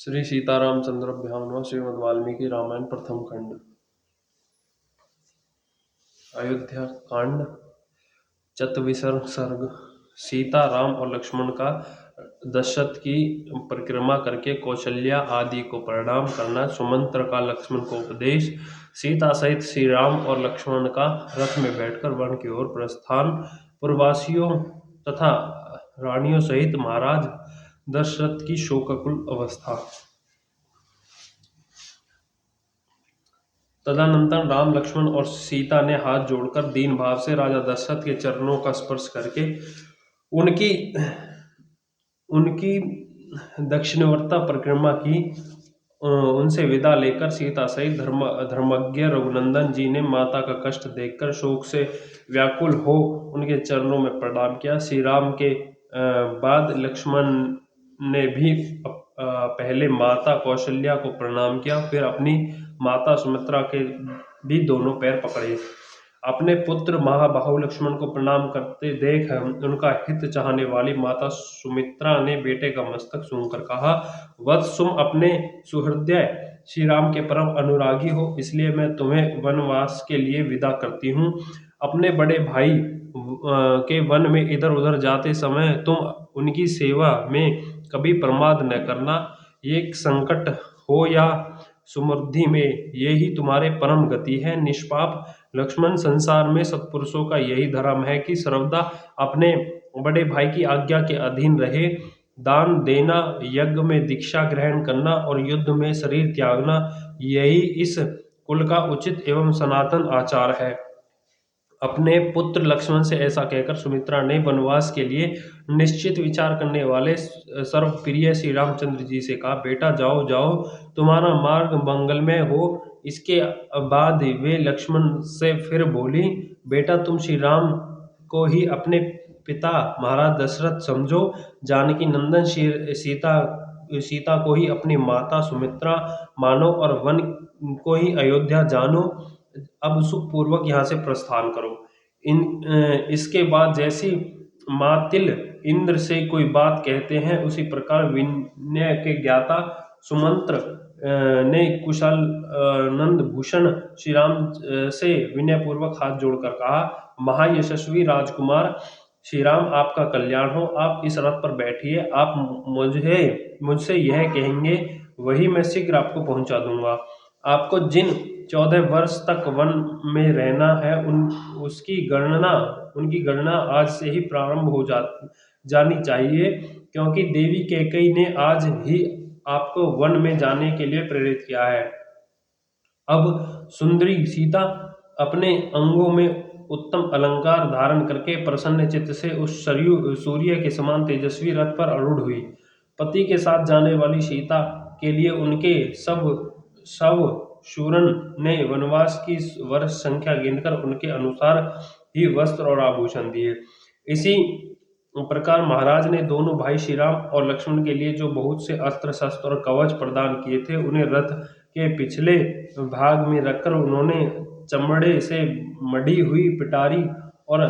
श्री सीतारामचंद्राभ्यां नमः। श्रीमद् वाल्मीकि रामायण प्रथम खंड अयोध्या कांड चतविंशः सर्ग। सीता, राम और लक्ष्मण का दशरथ की परिक्रमा करके कौशल्या आदि को प्रणाम करना। सुमंत्र का लक्ष्मण को उपदेश। सीता सहित श्री राम और लक्ष्मण का रथ में बैठकर वन की ओर प्रस्थान। पुरवासियों तथा रानियों सहित महाराज दशरथ की शोकाकुल अवस्था। तदनंतर राम, लक्ष्मण और सीता ने हाथ जोड़कर दीन भाव से राजा दशरथ के चरणों का स्पर्श करके उनकी उनकी दक्षिणवर्ता परिक्रमा की। उनसे विदा लेकर सीता सहित धर्मज्ञ रघुनंदन जी ने माता का कष्ट देखकर शोक से व्याकुल हो उनके चरणों में प्रणाम किया। श्री राम के बाद लक्ष्मण ने भी पहले माता कौशल्या को प्रणाम किया, फिर अपनी माता सुमित्रा के भी दोनों पैर पकड़े। अपने पुत्र महाबाहु लक्ष्मण को प्रणाम करते देख उनका हित चाहने वाली माता सुमित्रा ने बेटे का मस्तक सूंघकर कहा, वत्स, तुम अपने सुहृदय श्री राम के परम अनुरागी हो, इसलिए मैं तुम्हें वनवास के लिए विदा करती हूँ। अपने बड़े भाई के वन में इधर उधर जाते समय तुम उनकी सेवा में कभी प्रमाद न करना। ये संकट हो या समृद्धि में, यही तुम्हारे परम गति है। निष्पाप लक्ष्मण, संसार में सत्पुरुषों का यही धर्म है कि सर्वदा अपने बड़े भाई की आज्ञा के अधीन रहे। दान देना, यज्ञ में दीक्षा ग्रहण करना और युद्ध में शरीर त्यागना, यही इस कुल का उचित एवं सनातन आचार है। अपने पुत्र लक्ष्मण से ऐसा कहकर सुमित्रा ने वनवास के लिए निश्चित विचार करने वाले सर्वप्रिय श्री रामचंद्र जी से कहा, बेटा जाओ जाओ, तुम्हारा मार्ग मंगलमय हो। इसके बाद वे लक्ष्मण से फिर बोली, बेटा तुम श्री राम को ही अपने पिता महाराज दशरथ समझो, जानकी नंदन सीता को ही अपनी माता सुमित्रा मानो और वन को ही अयोध्या जानो। अब सुखपूर्वक यहाँ से प्रस्थान करो। इसके बाद जैसी मातिल इंद्र से कोई बात कहते हैं, उसी प्रकार विनय के ज्ञाता सुमंत्र ने कुशल नंद भूषण श्री राम से विनय पूर्वक हाथ जोड़कर कहा, महायशस्वी राजकुमार श्री राम, आपका कल्याण हो। आप इस रथ पर बैठिए। आप मुझसे यह कहेंगे, वही मैं शीघ्र आपको पहुंचा दूंगा। आपको जिन 14 वर्ष तक वन में रहना है उनकी गणना आज से ही प्रारंभ हो जानी चाहिए, क्योंकि देवी कैकेयी ने आज ही आपको वन में जाने के लिए प्रेरित किया है। अब सुंदरी सीता अपने अंगों में उत्तम अलंकार धारण करके प्रसन्न चित्त से उस सूर्य के समान तेजस्वी रथ पर आरूढ़ हुई। पति के साथ जाने वाली सीता के लिए उनके सब शूरन ने वनवास की वर्ष संख्या गिनकर उनके अनुसार ही वस्त्र और आभूषण दिए। इसी प्रकार महाराज ने दोनों भाई श्री राम और लक्ष्मण के लिए जो बहुत से अस्त्र शस्त्र और कवच प्रदान किए थे, उन्हें रथ के पिछले भाग में रखकर उन्होंने चमड़े से मढ़ी हुई पिटारी और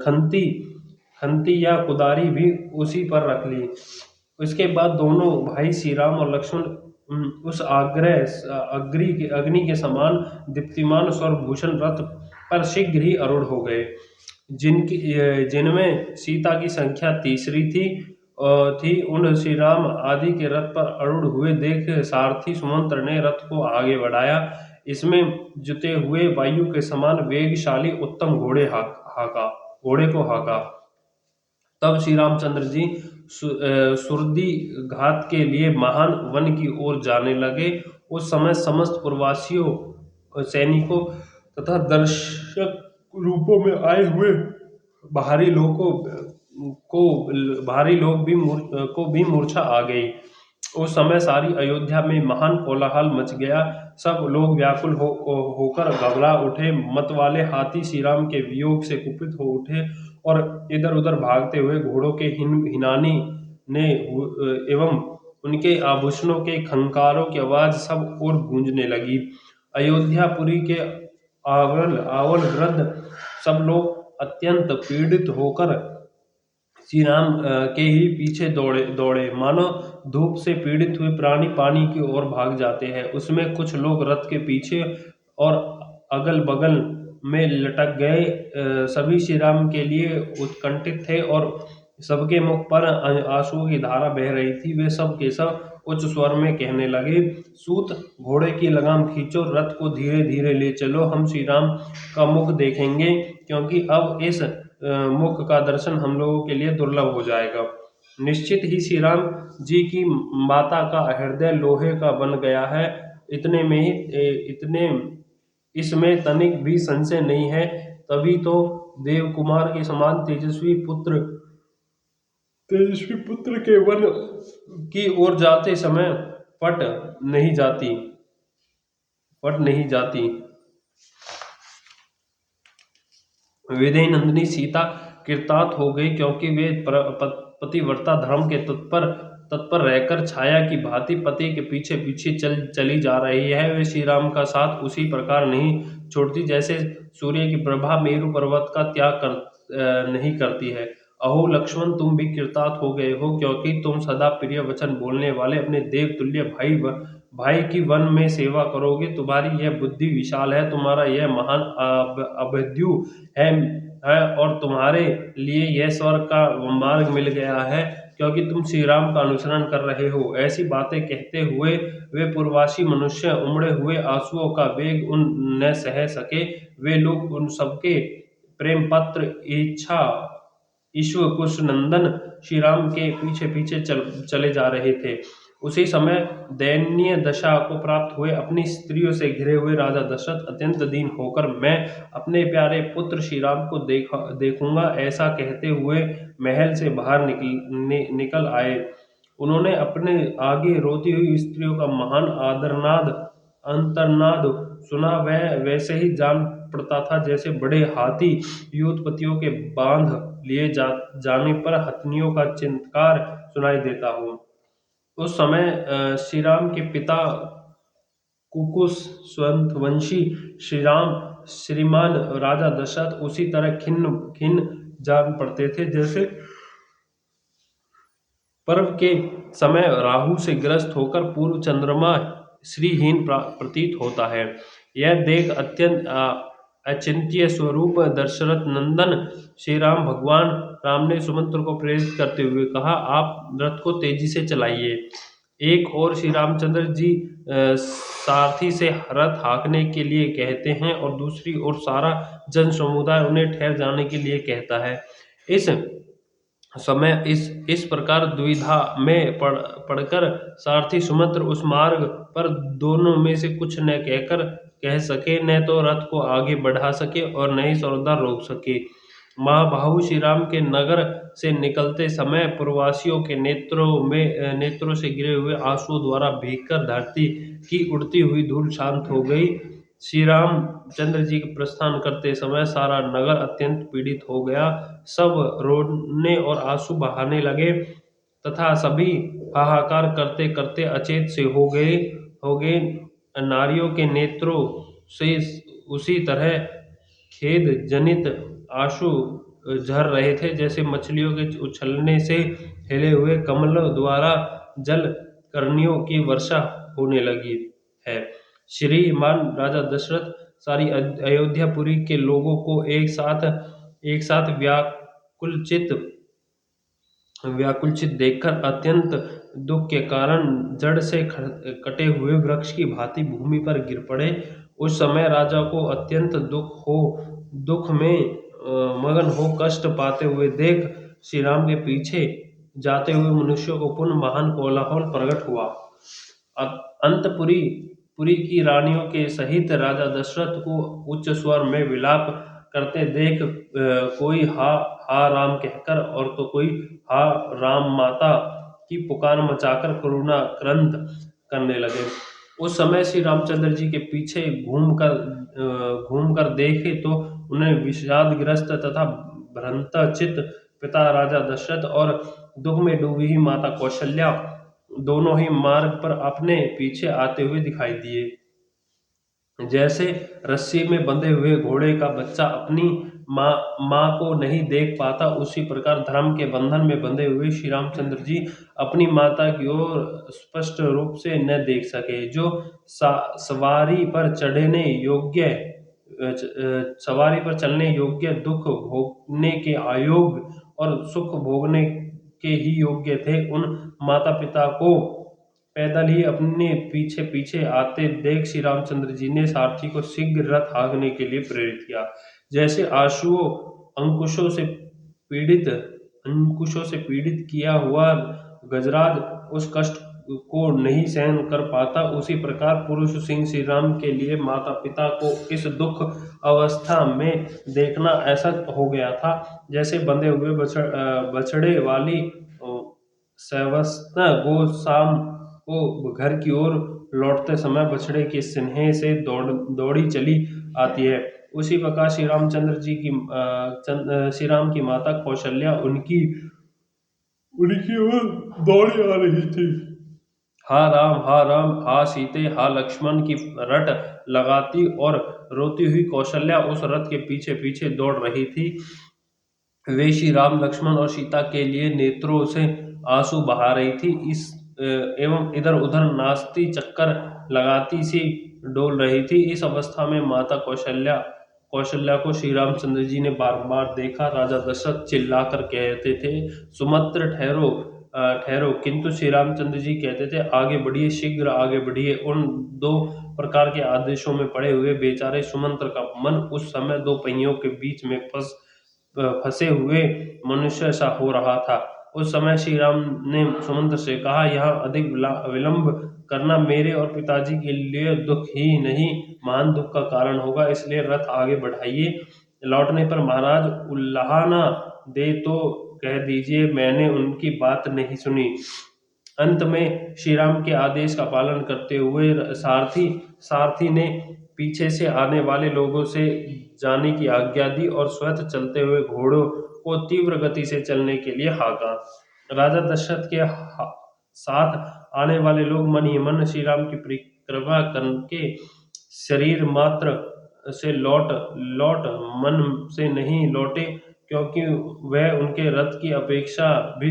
खंती या कुदारी भी उसी पर रख ली। उसके बाद दोनों भाई श्री राम और लक्ष्मण उस अग्नि के समान दीप्तिमान स्वरभूषण रथ पर शीघ्र ही आरूढ़ हो गए। जिनमें सीता की संख्या तीसरी थी। उन श्री राम आदि के रथ पर आरूढ़ हुए देख सारथी सुमंत्र ने रथ को आगे बढ़ाया। इसमें जुते हुए वायु के समान वेगशाली उत्तम घोड़े को हाका। तब श्री रामचंद्र जी सुरदी घात के लिए महान वन की ओर जाने लगे। उस समय समस्त पुरवासियों, सैनिकों तथा दर्शक रूपों में आए हुए भारी लोग भी मूर्छा आ गई। उस समय सारी अयोध्या में महान कोलाहल मच गया। सब लोग व्याकुल होकर घबरा उठे। मत वाले हाथी श्री राम के वियोग से कुपित हो उठे और इधर उधर भागते हुए घोड़ों के हिनानी ने एवं उनके आभूषणों के खंकारों की आवाज सब ओर गूंजने लगी। अयोध्यापुरी के आवल वृद्ध सब लोग अत्यंत पीड़ित होकर श्री राम के ही पीछे दौड़े दौड़े, मानो धूप से पीड़ित हुए प्राणी पानी की ओर भाग जाते हैं। उसमें कुछ लोग रथ के पीछे और अगल बगल में लटक गए। सभी श्री राम के लिए उत्कंठित थे और सबके मुख पर आंसुओं की धारा बह रही थी। वे सब के सब उच्च स्वर में कहने लगे, सूत, घोड़े की लगाम खींचो, रथ को धीरे धीरे ले चलो, हम श्री राम का मुख देखेंगे, क्योंकि अब इस मुख का दर्शन हम लोगों के लिए दुर्लभ हो जाएगा। निश्चित ही श्री राम जी की माता का हृदय लोहे का बन गया है, इतने में ही इतने इसमें तनिक भी संशय नहीं है। तभी तो देव कुमार के समान तेजस्वी पुत्र के वन की ओर जाते समय पट नहीं जाती पट नहीं जाती। विदेह नंदिनी सीता कृतार्थ हो गई, क्योंकि वे पतिव्रता धर्म के तत्पर तत्पर रहकर छाया की भांति पति के पीछे पीछे चली जा रही है। वे श्री राम का साथ उसी प्रकार नहीं छोड़ती, जैसे सूर्य की प्रभा मेरु पर्वत का त्याग नहीं करती है। अहो लक्ष्मण, तुम भी कृतार्थ हो गए हो, क्योंकि तुम सदा प्रिय वचन बोलने वाले अपने देव तुल्य भाई की वन में सेवा करोगे। तुम्हारी यह बुद्धि विशाल है, तुम्हारा यह महान अभ्युदय है और तुम्हारे लिए यह स्वर्ग का मार्ग मिल गया है, क्योंकि तुम श्री राम का अनुसरण कर रहे हो। ऐसी बातें कहते हुए वे पूर्ववासी मनुष्य उमड़े हुए आंसुओं का वेग उन न सह सके। वे लोग उन सबके प्रेम पत्र इच्छा ईश्वर कुश नंदन श्री राम के पीछे पीछे चले जा रहे थे। उसी समय दयनीय दशा को प्राप्त हुए अपनी स्त्रियों से घिरे हुए राजा दशरथ अत्यंत दीन होकर, मैं अपने प्यारे पुत्र श्री राम को देखूंगा, ऐसा कहते हुए महल से बाहर निकल आए। उन्होंने अपने आगे रोती हुई स्त्रियों का महान अंतर्नाद सुना। वह वैसे ही जान पड़ता था जैसे बड़े हाथी युद्धपतियों के बांध लिए जाने पर हथनियों का चिंतकार सुनाई देता हो। उस समय श्री राम के पिता कुकुस स्वंतवंशी श्री राम श्रीमान राजा दशरथ उसी तरह खिन्न खिन्न जान पड़ते थे, जैसे पर्व के समय राहु से ग्रस्त होकर पूर्व चंद्रमा श्रीहीन प्रतीत होता है। यह देख अत्यंत अचिंत्य स्वरूप दशरथ नंदन श्री राम भगवान राम ने सुमंत्र को प्रेरित करते हुए कहा, आप रथ को तेजी से चलाइए। एक और श्री रामचंद्र जी सारथी से रथ हाँकने के लिए कहते हैं और दूसरी ओर सारा जन समुदाय उन्हें ठहर जाने के लिए कहता है। इस समय इस प्रकार दुविधा में पड़कर सारथी सुमंत्र उस मार्ग पर दोनों में से कुछ न कह सके, न तो रथ को आगे बढ़ा सके और न ही सौदा रोक सके। महाबाहु श्री राम के नगर से निकलते समय पूर्ववासियों के नेत्रों से गिरे हुए आंसुओं द्वारा भीगकर धरती की उड़ती हुई धूल शांत हो गई। श्री राम चंद्र जी के प्रस्थान करते समय सारा नगर अत्यंत पीड़ित हो गया। सब रोने और आंसू बहाने लगे तथा सभी हाहाकार करते करते अचेत से हो गए। नारियों के नेत्रों से उसी तरह खेद जनित आंसू झर रहे थे, जैसे मछलियों के उछलने से हिले हुए कमलों द्वारा जल करनियों की वर्षा होने लगी है। श्रीमान राजा दशरथ सारी अयोध्यापुरी के लोगों को एक साथ व्याकुलचित देखकर अत्यंत दुख के कारण जड़ से कटे हुए वृक्ष की भांति भूमि पर गिर पड़े। उस समय राजा को अत्यंत दुख में मगन हो कष्ट पाते हुए देख श्री राम के पीछे जाते हुए मनुष्यों को पुनः महान कोलाहल प्रकट हुआ। पुरी की रानियों के सहित राजा दशरथ को उच्च स्वर में विलाप करते देख कोई हा राम कहकर और तो कोई हा राम माता की पुकार मचाकर करुणा क्रंद करने लगे। उस समय श्री रामचंद्र जी के पीछे घूमकर देखे तो उन्हें विषादग्रस्त तथा भ्रांतचित्त पिता राजा दशरथ और दुख में डूबी ही माता कौशल्या दोनों ही मार्ग पर अपने पीछे आते हुए दिखाई दिए। जैसे रस्सी में बंधे हुए घोड़े का बच्चा अपनी माँ माँ को नहीं देख पाता, उसी प्रकार धर्म के बंधन में बंधे हुए श्री रामचंद्र जी अपनी माता की ओर स्पष्ट रूप से न देख सके। जो सवारी पर चढ़ने योग्य सवारी पर चलने योग्य, दुख भोगने के अयोग्य और सुख भोगने के ही योग्य थे, उन माता पिता को पैदल ही अपने पीछे पीछे आते देख श्री रामचंद्र जी ने सारथी को शीघ्र रथ हाँकने के लिए प्रेरित किया। जैसे आंसुओं अंकुशों से पीड़ित किया हुआ गजराज उस कष्ट को नहीं सहन कर पाता, उसी प्रकार पुरुष सिंह श्री राम के लिए माता पिता को इस दुख अवस्था में देखना ऐसा हो गया था जैसे बंधे हुए बछड़े वाली सवस्ता गोसाम को घर की ओर लौटते समय बछड़े के स्नेह से दौड़ी चली आती है। उसी प्रकार श्री राम की माता कौशल्या उनकी उनकी ओर दौड़ी आ रही थी। हा राम, हा सीते, हा लक्ष्मण की रट लगाती और रोती हुई कौशल्या उस रथ के पीछे पीछे दौड़ रही थी। वे श्री राम, लक्ष्मण और सीता के लिए नेत्रों से आंसू बहा रही थी। एवं इधर उधर नाचती चक्कर लगाती सी डोल रही थी। इस अवस्था में माता कौशल्या को श्री रामचंद्र जी ने बार बार देखा। राजा दशरथ चिल्लाकर कहते थे, सुमंत्र ठहरो, ठहरो, किंतु श्री रामचंद्र जी कहते थे, आगे बढ़िए, शीघ्र आगे बढ़िए। उन दो प्रकार के आदेशों में पड़े हुए बेचारे सुमंत्र का मन उस समय दो पहियों के बीच में फंसे हुए मनुष्य सा हो रहा था। उस समय श्री राम ने सुमंत्र से कहा, यहाँ अधिक विलंब करना मेरे और पिताजी के लिए दुख ही नहीं, महान दुख का कारण होगा, इसलिए रथ आगे बढ़ाइए। लौटने पर महाराज उल्लाहना दे तो कह दीजिए मैंने उनकी बात नहीं सुनी। अंत में श्री राम के आदेश का पालन करते हुए सारथी ने पीछे से आने वाले लोगों से जाने की आज्ञा दी और स्वतः चलते हुए घोड़ों को तीव्र गति से चलने के लिए हाँका। राजा दशरथ के साथ आने वाले लोग मन ही मन श्री राम की परिक्रमा करके शरीर मात्र से लौट लौट मन से नहीं लौटे, क्योंकि वह उनके रथ की अपेक्षा भी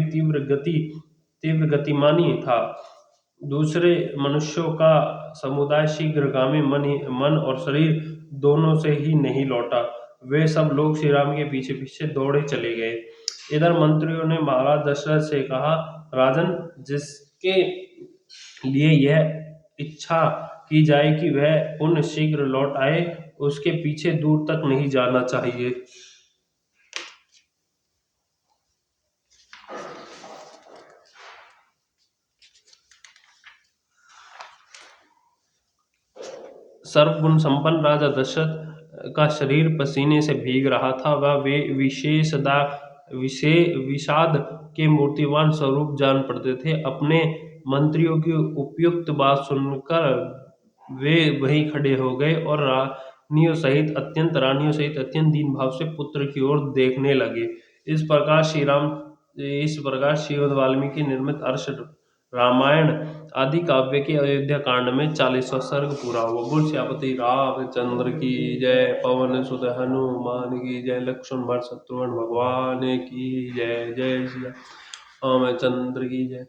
तीव्र गतिमानी था। दूसरे मनुष्यों का समुदाय शीघ्रगामी मन और शरीर दोनों से ही नहीं लौटा। वे सब लोग श्री राम के पीछे पीछे दौड़े चले गए। इधर मंत्रियों ने महाराज दशरथ से कहा, राजन, जिसके लिए यह इच्छा की जाए कि वह पुनः शीघ्र लौट आए, उसके पीछे दूर तक नहीं जाना चाहिए। सर्वगुण संपन्न राजा दशरथ का शरीर पसीने से भीग रहा था। वह वे विषाद के मूर्तिमान स्वरूप जान पड़ते थे। अपने मंत्रियों की उपयुक्त बात सुनकर वे वहीं खड़े हो गए और रानियों सहित अत्यंत दीन भाव से पुत्र की ओर देखने लगे। इस प्रकार श्रीमद् वाल्मीकि निर्मित अर्ष रामायण आदि काव्य के अयोध्या कांड में 40वां सर्ग पूरा हुआ। बोल सियापति रामचंद्र की जय। पवन सुत हनुमान की जय। लक्ष्मण भरत शत्रुघ्न भगवान की जय। जय श्री रामचंद्र की जय।